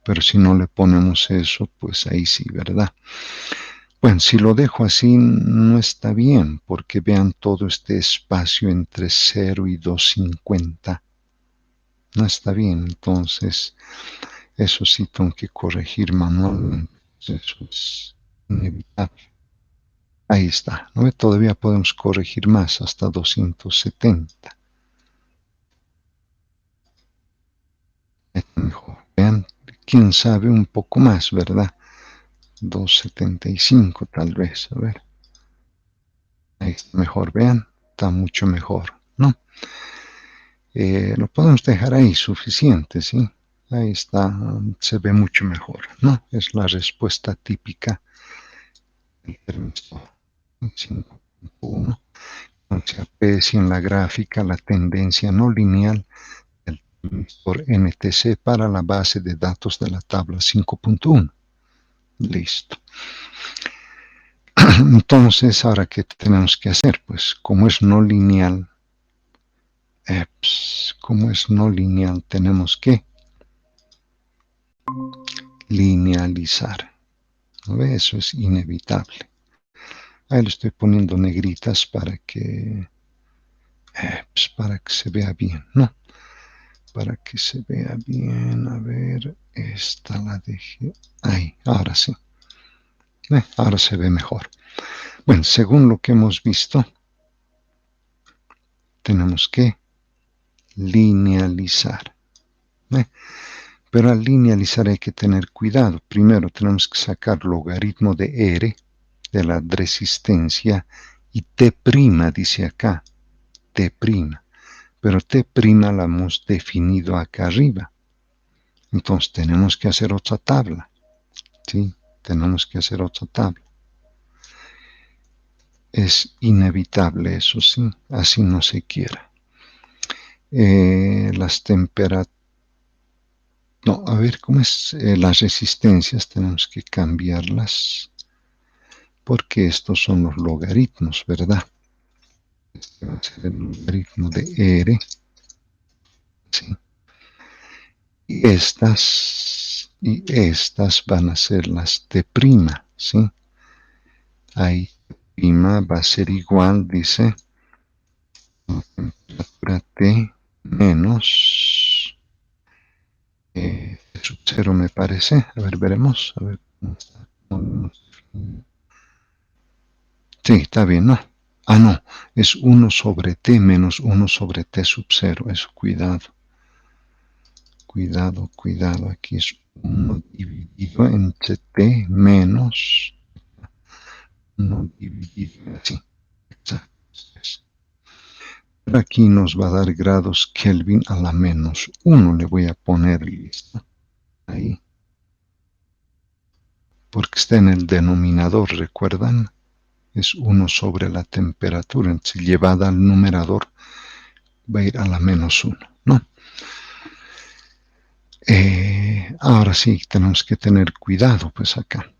Speaker 1: Pero si no le ponemos eso, pues ahí sí, ¿verdad? Bueno, si lo dejo así no está bien, porque vean todo este espacio entre 0 y 250. No está bien, entonces eso sí tengo que corregir manualmente. Eso es inevitable. Ahí está, ¿no? Todavía podemos corregir más, hasta 270. Mejor. Vean, quién sabe un poco más, ¿verdad? 275 tal vez, a ver. Ahí está mejor, vean, está mucho mejor, ¿no? Lo podemos dejar ahí, suficiente, ¿sí? Ahí está, se ve mucho mejor, ¿no? Es la respuesta típica del termistor 5.1. Entonces, aprecia en la gráfica la tendencia no lineal del termistor NTC para la base de datos de la tabla 5.1. Listo. Entonces, ahora, ¿qué tenemos que hacer? Pues, como es no lineal, como es no lineal, tenemos que linealizar. ¿No? Eso es inevitable. Ahí le estoy poniendo negritas para que se vea bien, ¿no? Para que se vea bien. A ver, esta la dejé. Ahí, ahora sí. Ahora se ve mejor. Bueno, según lo que hemos visto, tenemos que linealizar. ¿Eh? Pero al linealizar hay que tener cuidado. Primero tenemos que sacar logaritmo de R, de la resistencia, y T', dice acá, T'. Pero T' la hemos definido acá arriba. Entonces tenemos que hacer otra tabla. ¿Sí? Tenemos que hacer otra tabla. Es inevitable eso, sí, así no se quiera. Las temperaturas, no, a ver, ¿cómo es? Las resistencias tenemos que cambiarlas, porque estos son los logaritmos, ¿verdad? Este va a ser el logaritmo de R, ¿sí? Y estas van a ser las T', ¿sí? Ahí prima va a ser igual, dice, temperatura T menos sub 0 me parece. A ver, veremos. A ver cómo está. Sí, está bien, ¿no? Ah, no, es 1 sobre T menos 1 sobre T sub 0. Eso, cuidado. Cuidado. Aquí es 1 dividido entre T menos 1 dividido así. Exacto. Aquí nos va a dar grados Kelvin a la menos 1. Le voy a poner listo. Ahí. Porque está en el denominador, ¿recuerdan? Es 1 sobre la temperatura. Entonces, llevada al numerador, va a ir a la menos 1, ¿no? Ahora sí, tenemos que tener cuidado, pues acá.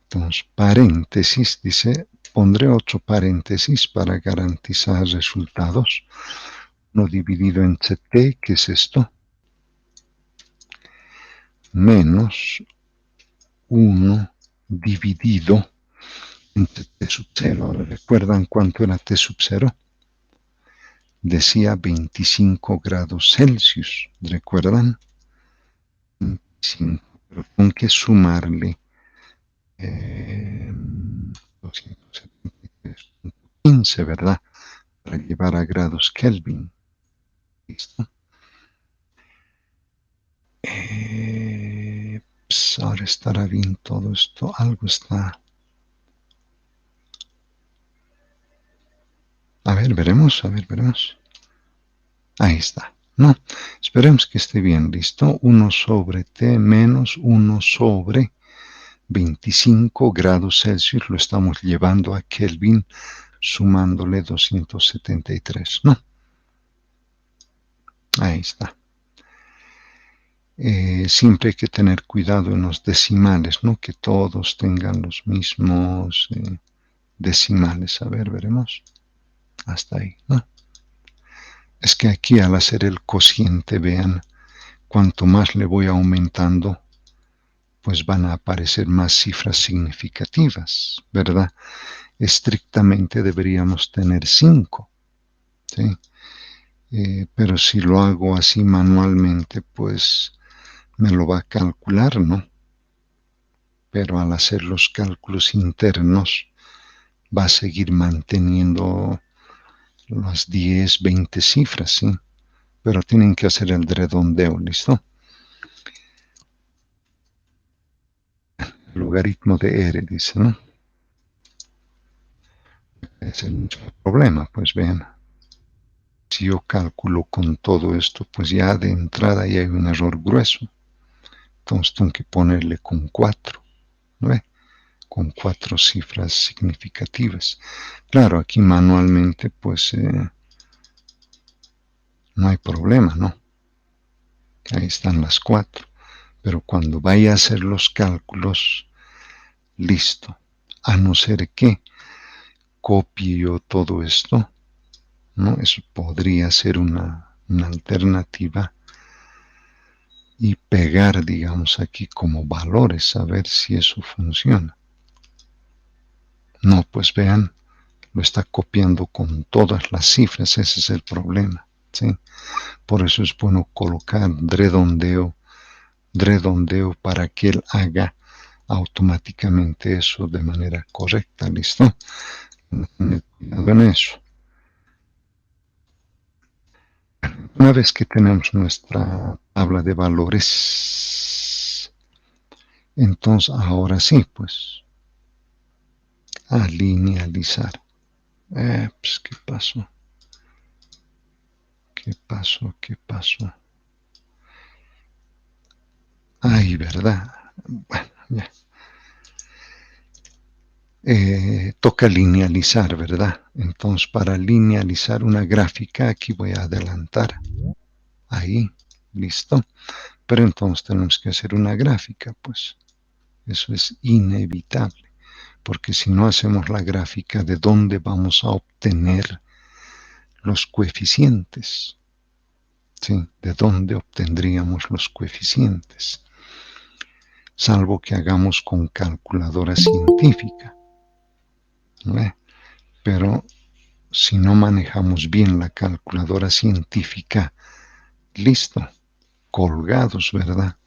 Speaker 1: Entonces, paréntesis, dice, pondré otro paréntesis para garantizar resultados. 1 dividido entre T, ¿qué es esto? Menos 1 dividido entre T sub 0. Ahora, ¿recuerdan cuánto era T sub 0? Decía 25 grados Celsius. ¿Recuerdan? 25. Pero tengo que sumarle 273.15, ¿verdad? Para llevar a grados Kelvin. ¿Listo? Ahora estará bien todo esto. Algo está. A ver, veremos. Ahí está. No, esperemos que esté bien. ¿Listo? 1 sobre T menos 1 sobre 25 grados Celsius. Lo estamos llevando a Kelvin, sumándole 273. No. Ahí está. Siempre hay que tener cuidado en los decimales, ¿no? Que todos tengan los mismos decimales. A ver, veremos. Hasta ahí, ¿no? Es que aquí al hacer el cociente, vean, cuanto más le voy aumentando, pues van a aparecer más cifras significativas, ¿verdad? Estrictamente deberíamos tener 5, ¿sí? Pero si lo hago así manualmente, pues me lo va a calcular, ¿no? Pero al hacer los cálculos internos, va a seguir manteniendo las 10, 20 cifras, ¿sí? Pero tienen que hacer el redondeo, ¿listo? Logaritmo de R, dice, ¿no? Es el mismo problema, pues vean. Si yo calculo con todo esto, pues ya de entrada ya hay un error grueso. Entonces tengo que ponerle con 4, ¿no ve? Con 4 cifras significativas. Claro, aquí manualmente pues no hay problema, ¿no? Ahí están las 4. Pero cuando vaya a hacer los cálculos, listo. A no ser que copie yo todo esto, ¿no? Eso podría ser una alternativa y pegar, digamos, aquí como valores, a ver si eso funciona. No, pues vean, lo está copiando con todas las cifras, ese es el problema, ¿sí? Por eso es bueno colocar redondeo para que él haga automáticamente eso de manera correcta, ¿listo? Cuidado en eso. Una vez que tenemos nuestra tabla de valores, entonces ahora sí, pues, a linealizar. Pues, ¿qué pasó? ¿Qué pasó? ¿Qué pasó? Ay, ¿verdad? Bueno, ya. Toca linealizar, ¿verdad? Entonces, para linealizar una gráfica, aquí voy a adelantar. Ahí, listo. Pero entonces tenemos que hacer una gráfica, pues. Eso es inevitable. Porque si no hacemos la gráfica, ¿de dónde vamos a obtener los coeficientes? ¿Sí? ¿De dónde obtendríamos los coeficientes? Salvo que hagamos con calculadora científica, ¿no? Pero si no manejamos bien la calculadora científica, listo, colgados, ¿verdad?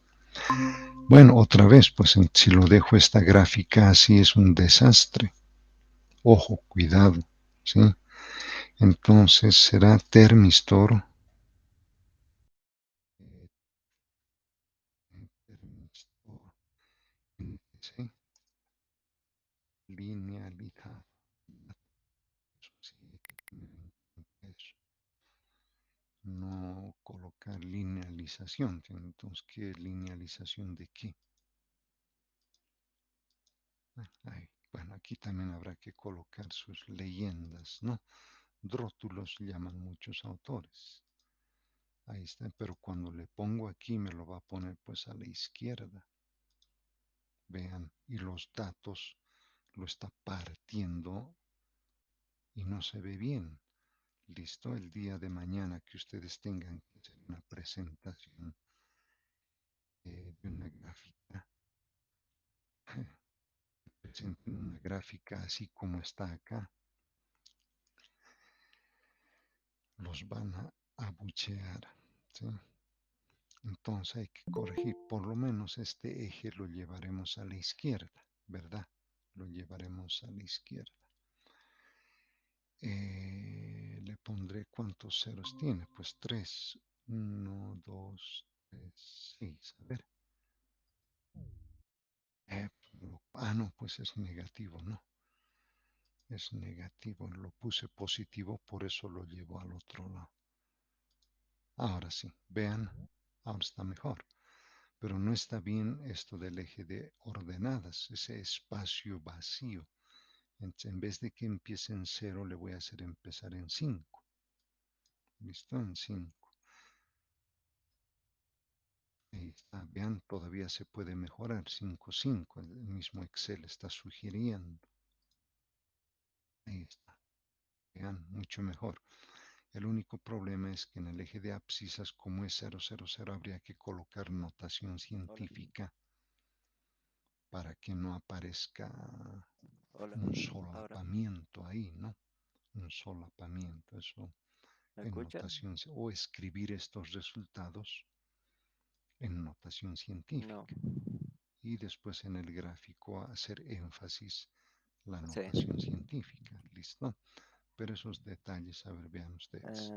Speaker 1: Bueno, otra vez, pues si lo dejo esta gráfica así es un desastre. Ojo, cuidado, ¿sí? Entonces será termistor, termistor, ¿sí? Linealizado. Sí, eso. No colocar linealización. Entonces, ¿qué linealización de qué? Ay, bueno, aquí también habrá que colocar sus leyendas, ¿no? Rótulos llaman muchos autores. Ahí está, pero cuando le pongo aquí me lo va a poner pues a la izquierda. Vean, y los datos lo está partiendo y no se ve bien. Listo, el día de mañana que ustedes tengan que hacer una presentación de una gráfica, presenten una gráfica así como está acá, los van a abuchear, ¿sí? Entonces hay que corregir, por lo menos este eje lo llevaremos a la izquierda, ¿verdad? Lo llevaremos a la izquierda. Le pondré cuántos ceros tiene, pues 3, 1, 2, 3, 6, a ver. No, pues es negativo, ¿no? Es negativo, lo puse positivo, por eso lo llevo al otro lado. Ahora sí, vean, ahora está mejor. Pero no está bien esto del eje de ordenadas, ese espacio vacío. Entonces, en vez de que empiece en 0, le voy a hacer empezar en 5. ¿Listo? En 5. Ahí está, vean, todavía se puede mejorar. 5, 5. El mismo Excel está sugiriendo. Ahí está, vean, mucho mejor. El único problema es que en el eje de abscisas, como es 000, habría que colocar notación
Speaker 2: Hola,
Speaker 1: científica para que no aparezca
Speaker 2: hola.
Speaker 1: un
Speaker 2: Ahora,
Speaker 1: solapamiento ahí, ¿no? Un solapamiento, eso
Speaker 2: ¿me
Speaker 1: en
Speaker 2: escuchan?
Speaker 1: notación, o escribir estos resultados en notación
Speaker 2: No.
Speaker 1: científica. Y después en el gráfico hacer énfasis la
Speaker 2: Sí.
Speaker 1: notación científica, ¿listo? Pero esos detalles, a ver, vean ustedes.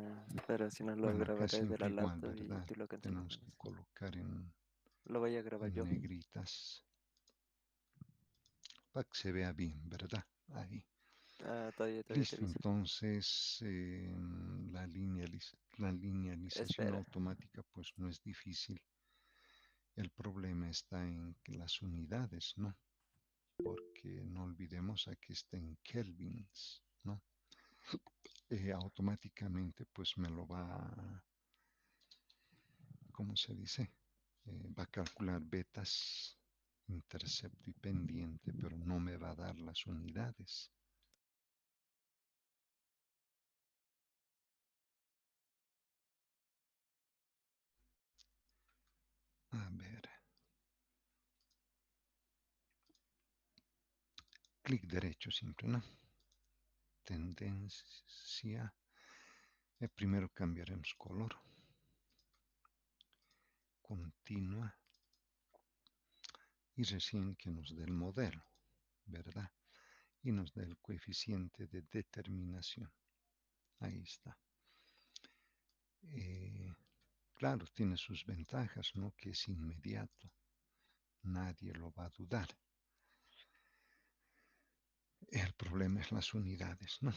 Speaker 2: Pero si no lo
Speaker 1: Bueno, acá
Speaker 2: grabaré de
Speaker 1: siempre
Speaker 2: la
Speaker 1: igual,
Speaker 2: laptop y
Speaker 1: ¿verdad?
Speaker 2: tú lo
Speaker 1: Tenemos que
Speaker 2: cancelas.
Speaker 1: colocar
Speaker 2: Lo voy a grabar
Speaker 1: en
Speaker 2: yo.
Speaker 1: negritas para que se vea bien, ¿verdad? Ahí.
Speaker 2: Todavía te
Speaker 1: Listo,
Speaker 2: aviso.
Speaker 1: entonces la linealización
Speaker 2: Espera.
Speaker 1: automática pues no es difícil. El problema está en que las unidades, ¿no? Porque no olvidemos aquí está en kelvins, ¿no? Automáticamente pues me lo va, ¿cómo se dice? Va a calcular betas, intercepto y pendiente, pero no me va a dar las unidades. A ver, clic derecho siempre, ¿no? Tendencia. Primero cambiaremos color. Continua. Y recién que nos dé el modelo, ¿verdad? Y nos dé el coeficiente de determinación. Ahí está. Claro, tiene sus ventajas, ¿no? Que es inmediato. Nadie lo va a dudar. El problema es las unidades, ¿no?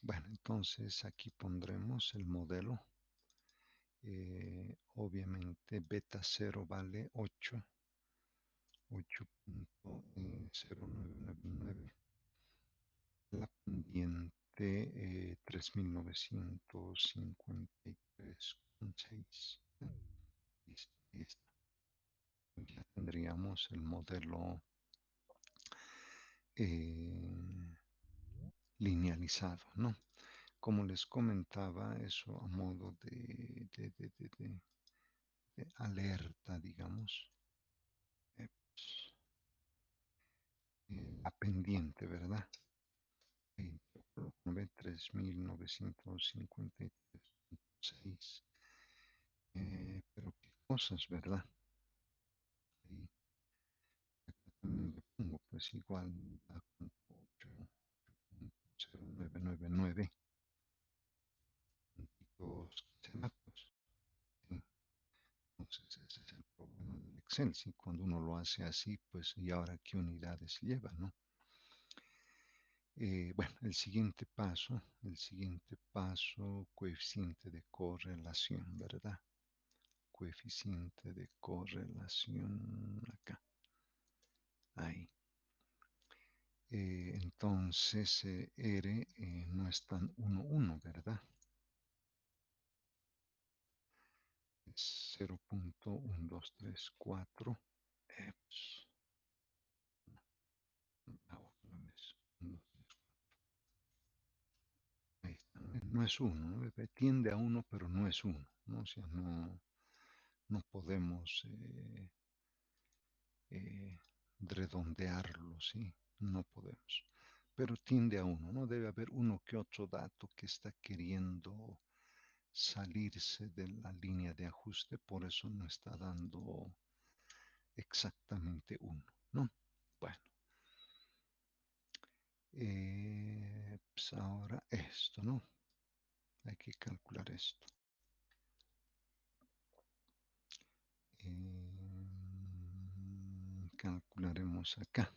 Speaker 1: Bueno, entonces aquí pondremos el modelo. Obviamente beta 0 vale 8.0999. La pendiente 3.953,6. Listo, listo. Ya tendríamos el modelo eh, linealizado, ¿no? Como les comentaba, eso a modo de alerta, digamos, pues, la pendiente, ¿verdad? 3.953,6. Pero qué cosas, ¿verdad? Y acá también le pongo, pues igual a 8.0999. Puntitos datos. Sí. Entonces ese es el problema del Excel. Si cuando uno lo hace así, pues y ahora qué unidades lleva, ¿no? Bueno, el siguiente paso, coeficiente de correlación, ¿verdad? Coeficiente de correlación acá, ahí. Entonces R no es tan 1, 1, ¿verdad? Es 0.1234. Pues, otra vez. Ahí está. No es 1, ¿no? Tiende a 1, pero no es 1, ¿no? O sea, no podemos redondearlo, ¿sí? No podemos. Pero tiende a 1, ¿no? Debe haber uno que otro dato que está queriendo salirse de la línea de ajuste, por eso no está dando exactamente 1, ¿no? Bueno, pues ahora esto, ¿no? Hay que calcular esto. Calcularemos acá.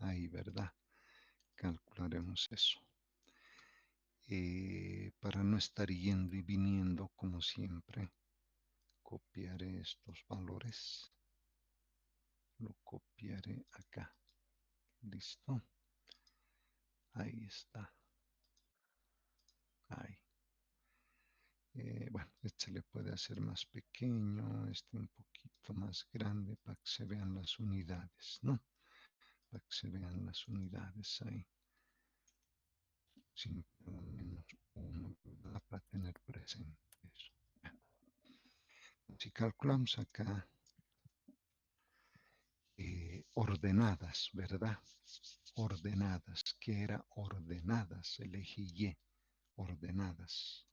Speaker 1: Ahí, ¿verdad? Calcularemos eso. Para no estar yendo y viniendo como siempre, copiaré estos valores. Lo copiaré acá. ¿Listo? Ahí está. Ahí. Bueno, este se le puede hacer más pequeño, este un poquito más grande para que se vean las unidades, ¿no? Para que se vean las unidades ahí. siempre al menos uno, ¿verdad? Para tener presente eso. Si calculamos acá ordenadas, ¿verdad? Ordenadas, que era ordenadas, elegí Y, ordenadas.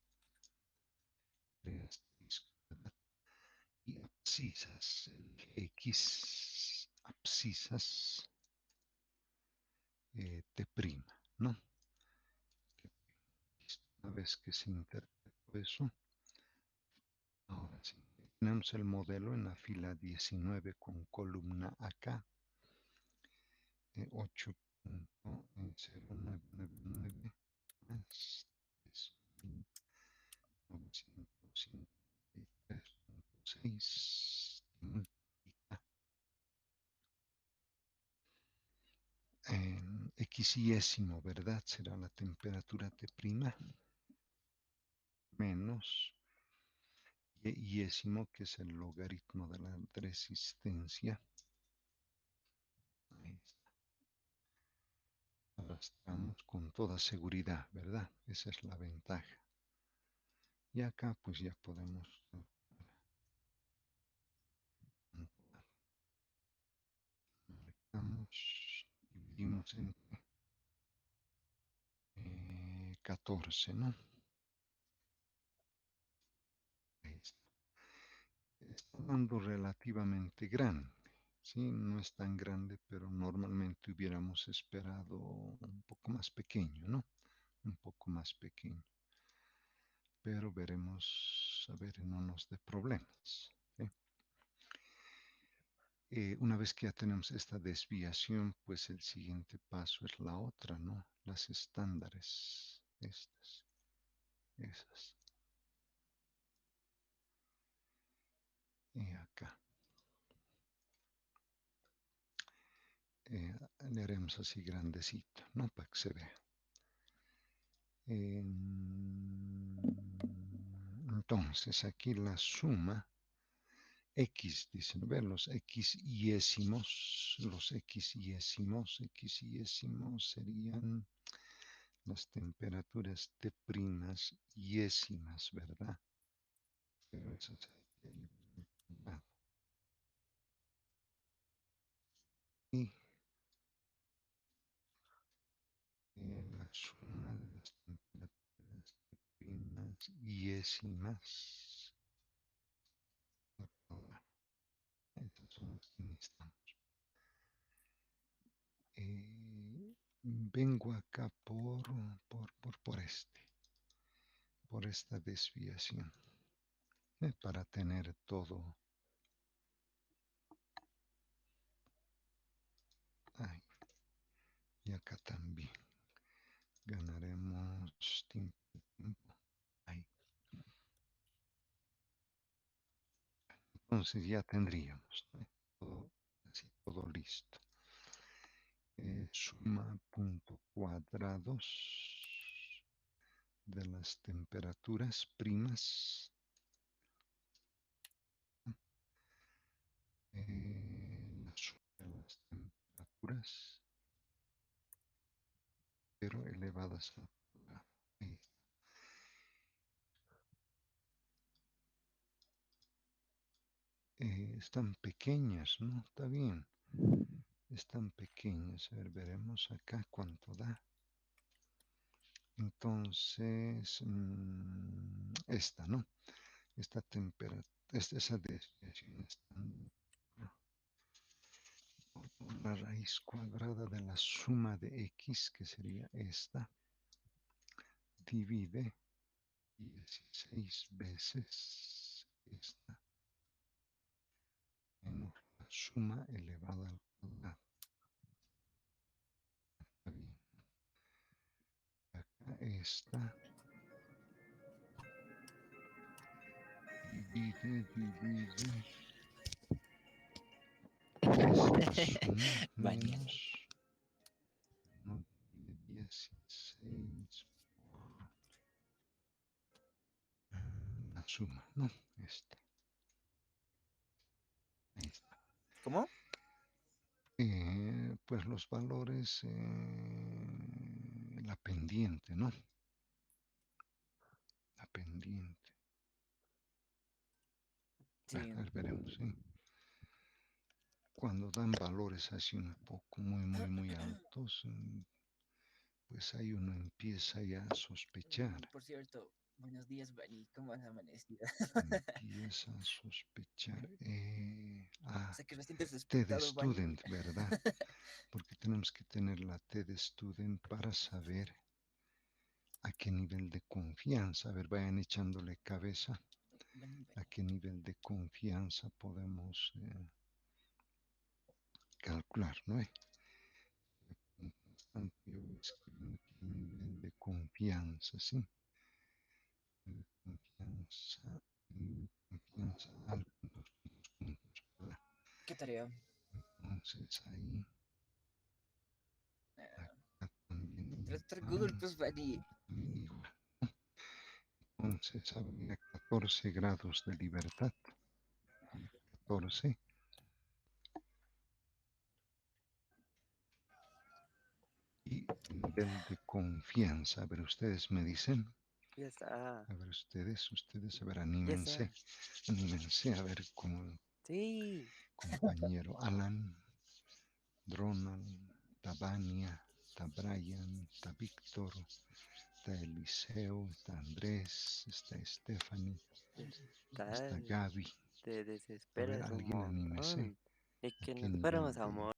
Speaker 1: Y abscisas, el X abscisas T', ¿no? Una vez que se interpretó eso, ahora sí, tenemos el modelo en la fila 19 con columna acá, 8.099 más 3.953.6 xyésimo, ¿verdad? Será la temperatura T' menos yésimo, que es el logaritmo de la resistencia. Ahí está. Arrastramos con toda seguridad, ¿verdad? Esa es la ventaja. Y acá pues ya podemos marcamos, dividimos entre 14, ¿no? Ahí está. Está dando relativamente grande, ¿sí? No es tan grande, pero normalmente hubiéramos esperado un poco más pequeño, ¿no? Un poco más pequeño. Pero veremos, a ver, no nos dé problemas, ¿sí? Una vez que ya tenemos esta desviación, pues el siguiente paso es la otra, ¿no? Las estándares, estas, esas. Y acá. Le haremos así grandecito, ¿no? Para que se vea. Entonces, aquí la suma X, dicen, ver los X yésimos serían las temperaturas T' yésimas, ¿verdad? Pero eso sería y la suma de las temperaturas T' yésimas. Estas son las que necesitamos. Vengo acá por esta desviación, para tener todo ahí. Y acá también ganaremos tiempo. Ahí. Entonces ya tendríamos, ¿no? Todo, así, todo listo. Suma punto cuadrados de las temperaturas primas, la suma de las temperaturas, pero elevadas a ahí. Están pequeñas, ¿no? Está bien. Están pequeñas. A ver, veremos acá cuánto da. Entonces, esta, ¿no? Esta temperatura, esa desviación está por la raíz cuadrada de la suma de x, que sería esta, divide 16 veces esta menos la suma elevada al cuadrado. Está bien. Acá esta divide esta suma
Speaker 3: Bañado.
Speaker 1: menos, no, divide 16 por la suma, ¿no? Esta. Ahí está.
Speaker 2: ¿Cómo?
Speaker 1: Pues los valores, la pendiente, ¿no? La pendiente.
Speaker 3: Sí.
Speaker 1: Bueno, veremos, ¿sí? Cuando dan valores así un poco muy altos, pues ahí uno empieza ya a sospechar.
Speaker 3: Por cierto, buenos días, Bani. ¿Cómo has amanecido?
Speaker 1: Empieza a sospechar.
Speaker 3: Sé que recién te has
Speaker 1: TED
Speaker 3: despertado, Bani.
Speaker 1: Student, ¿verdad? Porque tenemos que tener la TED Student para saber a qué nivel de confianza, a ver, vayan echándole cabeza,
Speaker 3: Bani,
Speaker 1: a
Speaker 3: Bani.
Speaker 1: qué nivel de confianza podemos calcular, ¿no? Yo escribo aquí nivel de confianza, ¿sí? Confianza, confianza algo, dos puntos, ¿verdad?
Speaker 3: ¿Qué tarea?
Speaker 1: Entonces ahí,
Speaker 3: Ah,
Speaker 1: acá también
Speaker 3: tratar Google
Speaker 1: igual,
Speaker 3: Plus, Bani.
Speaker 1: también igual. Entonces habría 14 grados de libertad, 14. Y nivel de confianza, a ver, ustedes me dicen,
Speaker 2: Ya está.
Speaker 1: a ver, ustedes, a ver,
Speaker 2: Ya
Speaker 1: anímense,
Speaker 2: está.
Speaker 1: anímense a ver como el
Speaker 2: Sí.
Speaker 1: compañero Alan, Ronald, está Vania, está Brian, está Víctor, está Eliseo, está Andrés, está Stephanie, está
Speaker 2: Tal.
Speaker 1: Gaby.
Speaker 2: Te
Speaker 1: A ver,
Speaker 2: desesperas un
Speaker 1: alguien anímese.
Speaker 2: montón. Y
Speaker 1: ¿A
Speaker 2: que
Speaker 1: qué
Speaker 2: nos
Speaker 1: nivel
Speaker 2: fuéramos a
Speaker 1: de
Speaker 2: morir.